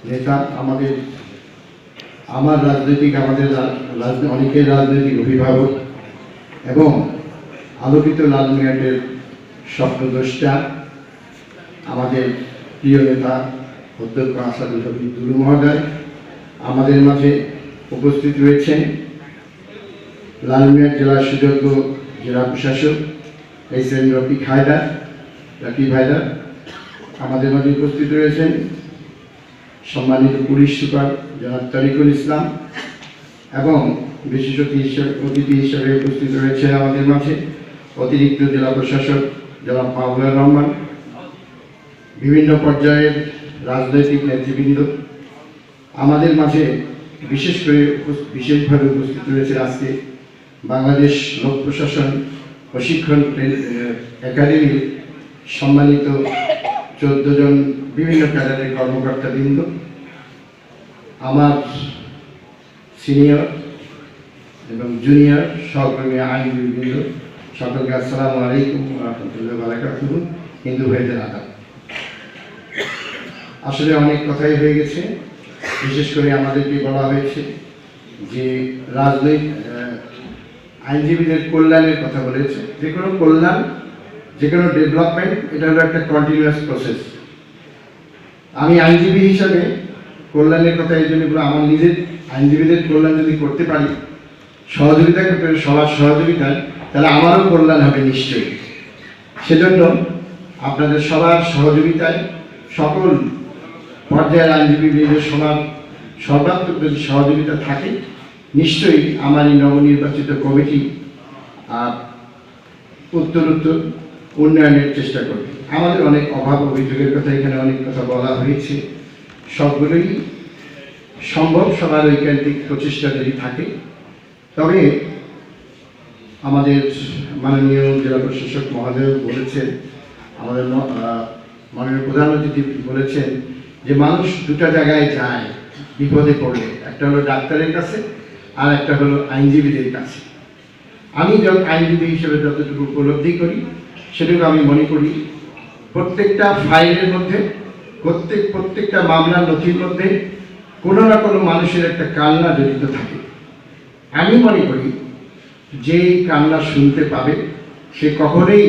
নেতা, আমার রাজনৈতিক অনেকের রাজনৈতিক অভিভাবক এবং আলোকিত লালমিয়াটের স্বপ্নদ্রষ্টা আমাদের প্রিয় নেতা অধ্যক্ষ আসাদুল হবীব দুলু মহোদয় আমাদের মাঝে উপস্থিত রয়েছেন। লালমিয়াট জেলার সুযোগ্য জেলা প্রশাসক এস.এম. রফিক হায়দার আমাদের মাঝে উপস্থিত রয়েছেন। সম্মানিত পুলিশ সুপার জনাব তারিকুল ইসলাম এবং বিশেষ অতিথি হিসেবে উপস্থিত রয়েছে আমাদের মাঝে অতিরিক্ত জেলা প্রশাসক জনাব মাহবুবুর রহমান, বিভিন্ন পর্যায়ের রাজনৈতিক নেতৃবৃন্দ আমাদের মাঝে বিশেষভাবে উপস্থিত রয়েছে। আজকে বাংলাদেশ লোক প্রশাসন প্রশিক্ষণ একাডেমির সম্মানিত 14 জন বিভিন্ন ক্যাডারের কর্মকর্তাবৃন্দ, আমার সিনিয়র এবং জুনিয়র সহকর্মী আইনজীবীবৃন্দ, সকলকে আসসালামু আলাইকুম ওয়া রাহমাতুল্লাহি ওয়া বারাকাতুহু। হিন্দু ভাইদের আদাব। আসলে অনেক কথাই হয়ে গেছে। বিশেষ করে আমাদেরকে বলা হয়েছে যে আইনজীবীদের কল্যাণের কথা বলেছে। যে কোনো কল্যাণ, যে কোনো ডেভেলপমেন্ট, এটা হলো একটা কন্টিনিউয়াস প্রসেস। আমি আইনজীবী হিসাবে কল্যাণের কথা এই জন্য বলে, আমার নিজের আইনজীবীদের কল্যাণ যদি করতে পারি, সহযোগিতা করতে পারি সবার সহযোগিতায়, তাহলে আমারও কল্যাণ হবে নিশ্চয়ই। সেজন্য আপনাদের সবার সহযোগিতায়, সকল পর্যায়ের আইনজীবীদের সর্বাত্মক যদি সহযোগিতা থাকে, নিশ্চয়ই আমার এই নবনির্বাচিত কমিটি উত্তরোত্তর উন্নয়নের চেষ্টা করবে। আমাদের অনেক অভাব অভিযোগের কথা এখানে অনেক কথা বলা হয়েছে, সবগুলোই সম্ভব সবার ঐকান্তিক প্রচেষ্টা যদি থাকে। তবে আমাদের মাননীয় জেলা প্রশাসক মহোদয় বলেছেন, আমাদের মাননীয় প্রধান অতিথি বলেছেন যে মানুষ দুটা জায়গায় যায় বিপদে পড়লে, একটা হলো ডাক্তারের কাছে আর একটা হলো আইনজীবীদের কাছে। আমি যখন আইনজীবী হিসেবে যতটুকু উপলব্ধি করি, সেটুকু আমি মনে করি প্রত্যেকটা ফাইলের মধ্যে, প্রত্যেকটা মামলার নথির মধ্যে কোনো না কোনো মানুষের একটা কান্না জড়িত থাকে। আমি মনে করি যে কান্না শুনতে পাবে সে কখনোই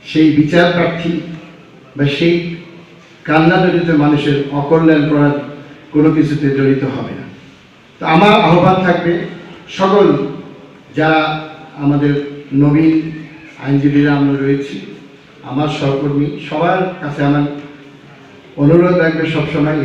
সেই বিচার প্রার্থী বা সেই কান্না জড়িত মানুষের অকল্যাণ করার কোনো কিছুতে জড়িত হবে না। তো আমার আহ্বান থাকবে, সকল যারা আমাদের নবীন আইনজীবীরা আমরা রয়েছি, আমার সহকর্মী, সবার কাছে আমার অনুরোধ রাখবে সবসময়